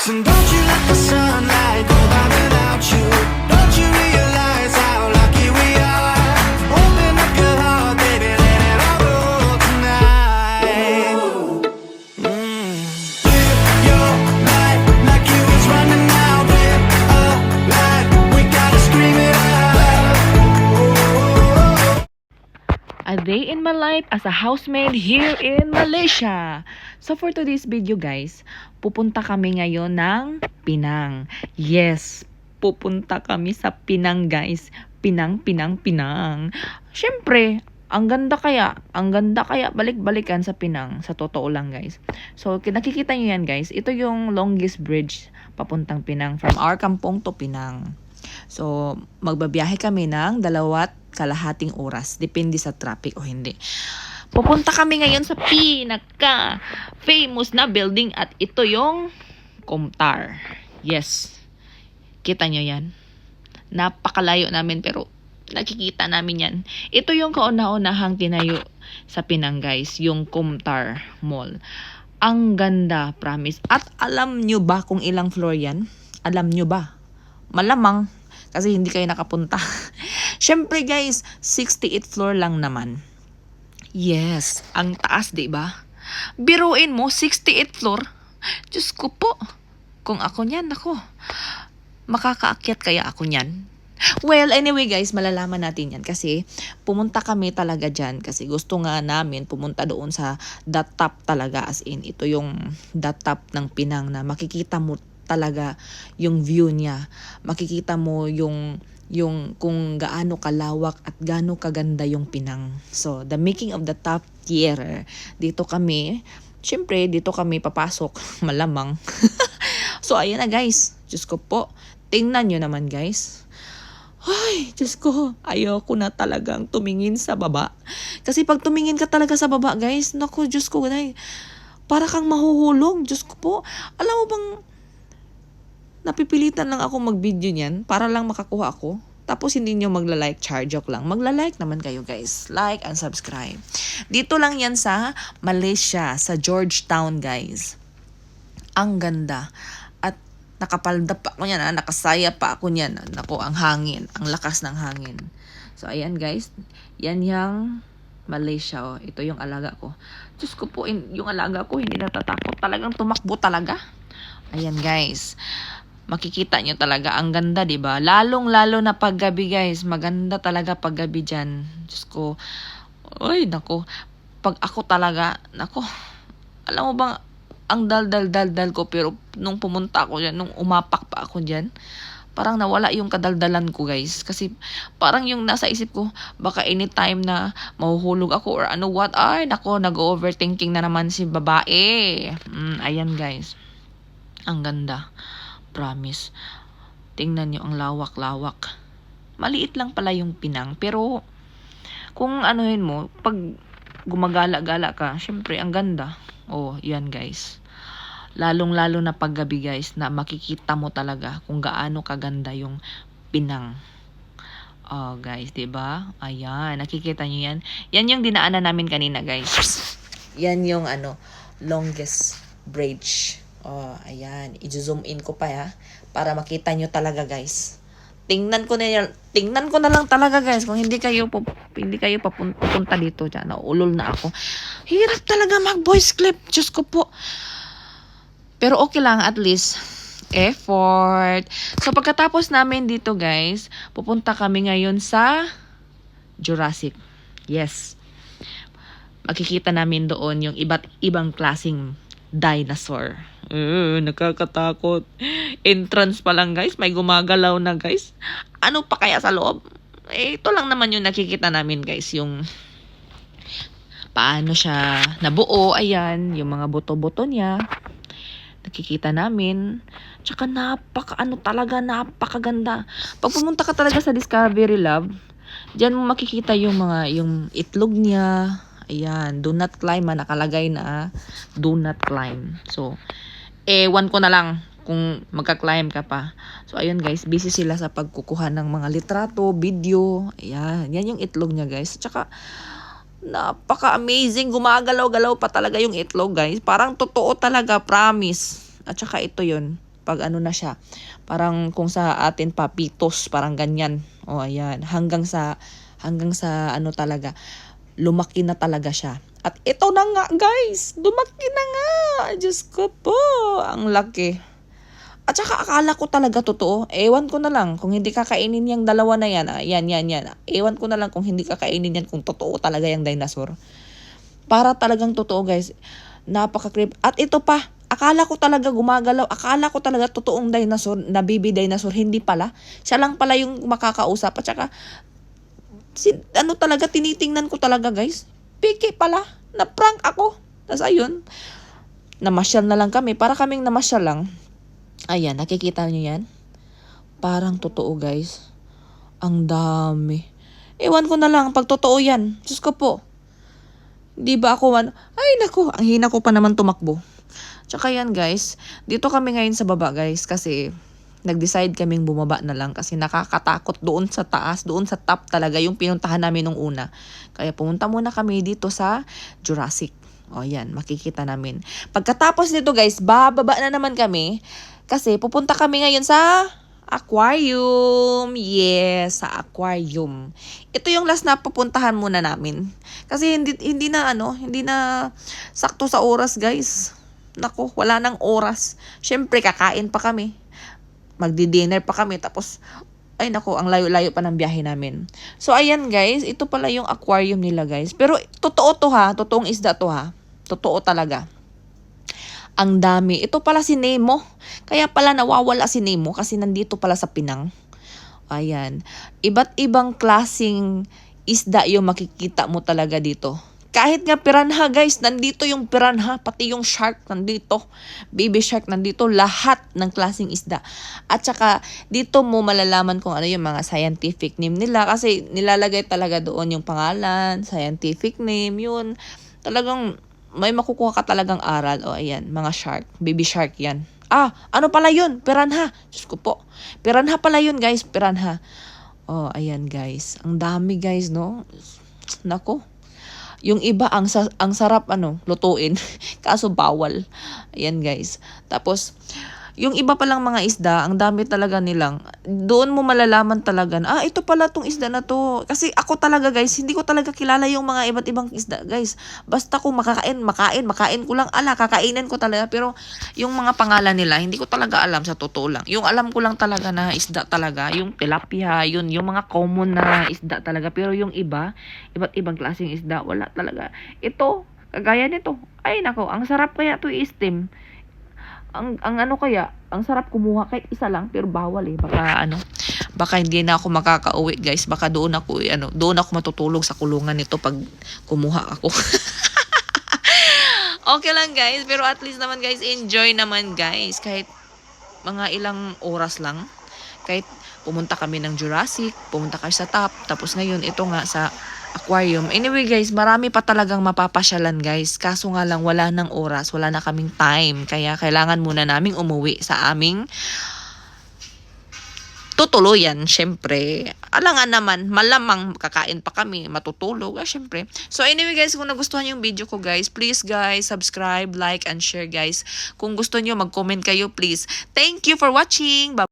And don't you let the sunlight go by without you. Don't you realize how lucky we are? Open up your heart, baby, let it all go tonight. Live your life like you was running out. Live a life, we gotta scream it out. A day in my life as a housemaid here in Malaysia. So for today's video guys, pupunta kami ngayon ng Penang. Yes, pupunta kami sa Penang guys. Penang. Syempre, ang ganda kaya balik-balikan sa Penang, sa totoo lang guys. So nakikita nyo yan guys, ito yung longest bridge papuntang Penang from our kampong to Penang. So magbabiyahe kami ng 2.5 oras, depende sa traffic o hindi. Pupunta kami ngayon sa pinaka-famous na building at ito yung Comtar. Yes. Kita nyo yan. Napakalayo namin pero nakikita namin yan. Ito yung kauna-unahang tinayo sa Penang guys, yung Comtar Mall. Ang ganda, promise. At alam nyo ba kung ilang floor yan? Alam nyo ba? Malamang kasi hindi kayo nakapunta. Syempre guys, 68th floor lang naman. Yes, ang taas, 'di ba? Biruin mo 68th floor. Diyos ko po. Kung ako niyan, ako. Makakaakyat kaya ako niyan? Well, anyway guys, malalaman natin yan kasi pumunta kami talaga dyan kasi gusto nga namin pumunta doon sa the top talaga, as in ito yung the top ng Penang na makikita mo talaga yung view niya. Makikita mo yung kung gaano kalawak at gaano kaganda yung Penang. So, the making of the top tier. Dito kami papasok, malamang. So, ayan na guys. Diyos ko po. Tingnan nyo naman guys. Ay, Diyos ko. Ayoko na talagang tumingin sa baba. Kasi pag tumingin ka talaga sa baba guys, naku, Diyos ko, para kang mahuhulog. Diyos ko po. Alam mo bang, napipilitan lang ako mag-video niyan para lang makakuha ako. Tapos hindi nyo magla-like, joke lang. Magla-like naman kayo guys. Like and subscribe. Dito lang yan sa Malaysia, sa Georgetown guys. Ang ganda. At nakapalda pa ako niyan, nakasaya pa ako niyan. Naku, ang hangin, ang lakas ng hangin. So ayan guys, yan yung Malaysia. Oh. Ito yung alaga ko. Diyos ko po, yung alaga ko hindi natatakot. Talagang tumakbo talaga. Ayan guys. Makikita nyo talaga, ang ganda, diba? Lalong-lalo na paggabi, guys. Maganda talaga paggabi dyan. Diyos ko. Uy, nako. Pag ako talaga, nako. Alam mo bang, ang dal ko, pero nung pumunta ako dyan, nung umapak pa ako dyan, parang nawala yung kadaldalan ko, guys. Kasi parang yung nasa isip ko, baka anytime na mahuhulog ako or ano what, ay, nako, nag-overthinking na naman si babae. Ayan, guys. Ang ganda. Promise. Tingnan nyo ang lawak-lawak. Maliit lang pala yung Penang. Pero, kung anuhin mo, pag gumagala-gala ka, syempre, ang ganda. Oh, yan guys. Lalong-lalo na paggabi guys, na makikita mo talaga kung gaano kaganda yung Penang. Oh, guys, diba? Ayan, nakikita nyo yan. Yan yung dinaanan namin kanina, guys. Yan yung, longest bridge. Oh, ayan. I-zoom in ko pa ya para makita nyo talaga guys. Tingnan ko na lang talaga guys kung hindi kayo papunta dito diyan. Naulol na ako. Hirap talaga mag voice clip. Diyos ko po. Pero okay lang, at least effort. So pagkatapos namin dito guys, pupunta kami ngayon sa Jurassic. Yes. Makikita namin doon yung iba't ibang klaseng dinosaur. Nakakatakot. Entrance pa lang guys, may gumagalaw na guys. Ano pa kaya sa loob? Ito lang naman yung nakikita namin guys, yung paano siya nabuo. Ayan, yung mga buto-buto niya. Nakikita namin. Tsaka napakaganda. Pag pumunta ka talaga sa Discovery Lab, diyan mo makikita yung itlog niya. Ayan, do not climb, nakalagay na do not climb. So, ewan ko na lang kung magka-climb ka pa. So, ayun guys, busy sila sa pagkukuha ng mga litrato, video. Ayan, yan yung itlog niya guys. Tsaka, napaka-amazing. Gumagalaw-galaw pa talaga yung itlog guys. Parang totoo talaga, promise. At saka ito yun. Pag ano na siya, parang kung sa atin papitos, parang ganyan. O ayan, hanggang sa ano talaga, lumaki na talaga siya. At ito na nga guys, lumaki na nga. Diyos ko po, ang laki. At saka akala ko talaga totoo. Ewan ko na lang kung hindi kakainin yung dalawa na yan. Yan. Ewan ko na lang kung hindi kakainin yan kung totoo talaga yung dinosaur. Para talagang totoo guys. Napaka-creep. At ito pa, akala ko talaga gumagalaw. Akala ko talaga totoong dinosaur, na baby dinosaur. Hindi pala. Siya lang pala yung makakausap. At saka, ano talaga, tinitingnan ko talaga guys. Piki pala. Na-prank ako. Tapos ayun, namasyal na lang kami. Para kaming namasyal lang. Ayan, nakikita niyo yan? Parang totoo guys. Ang dami. Ewan ko na lang, pag totoo yan. Diyos ko po. Di ba ako ay nako, ang hina ko pa naman tumakbo. Tsaka yan guys, dito kami ngayon sa baba guys kasi nag-decide kaming bumaba na lang kasi nakakatakot doon sa taas, doon sa top talaga yung pinuntahan namin nung una. Kaya pumunta muna kami dito sa Jurassic. O yan, makikita namin. Pagkatapos nito guys, bababa na naman kami kasi pupunta kami ngayon sa aquarium. Yes, sa aquarium. Ito yung last na pupuntahan muna namin. Kasi hindi na sakto sa oras, guys. Nako, wala nang oras. Syempre kakain pa kami. Magdi-dinner pa kami tapos ay nako, ang layo-layo pa ng biyahe namin. So ayan guys, ito pala yung aquarium nila guys. Pero totoo to ha, totoong isda to ha. Totoo talaga. Ang dami. Ito pala si Nemo. Kaya pala nawawala si Nemo kasi nandito pala sa Pinang. Ayan. Iba't ibang klaseng isda yung makikita mo talaga dito. Kahit nga piranha guys, nandito yung piranha, pati yung shark nandito. Baby shark nandito, lahat ng klaseng isda. At saka dito mo malalaman kung ano yung mga scientific name nila kasi nilalagay talaga doon yung pangalan, scientific name, yun. Talagang may makukuha ka talagang aral. O ayan, mga shark, baby shark yan. Ano pala yun? Piranha. Diyos ko po. Piranha pala yun guys, piranha. Oh, ayan guys. Ang dami guys, no? Nako. Yung iba, ang sarap lutuin. Kaso bawal. Ayan guys. Tapos, yung iba palang mga isda, ang dami talaga nilang. Doon mo malalaman talaga na, ito pala tong isda na to. Kasi ako talaga guys, hindi ko talaga kilala yung mga iba't ibang isda guys. Basta kung makain ko lang. Kakainin ko talaga. Pero yung mga pangalan nila, hindi ko talaga alam sa totoo lang. Yung alam ko lang talaga na isda talaga, yung tilapia, yung mga common na isda talaga. Pero yung iba, iba't ibang klaseng isda, wala talaga. Ito, kagaya nito. Ay nako, ang sarap kaya to i-steam. Ang sarap kumuha kahit isa lang pero bawal baka hindi na ako makakauwi guys, baka doon ako matutulog sa kulungan nito pag kumuha ako. Okay lang guys, pero at least naman guys, enjoy naman guys kahit mga ilang oras lang. Kahit pumunta kami ng Jurassic, pumunta kami sa top, tapos ngayon ito nga sa aquarium. Anyway guys, marami pa talagang mapapasyalan guys. Kaso nga lang wala ng oras, wala na kaming time. Kaya kailangan muna naming umuwi sa aming tutuluyan. Syempre, alangan naman, malamang kakain pa kami, matutulog. Syempre. So anyway guys, kung nagustuhan yung video ko guys, please guys, subscribe, like, and share guys. Kung gusto nyo, mag-comment kayo please. Thank you for watching. Bye.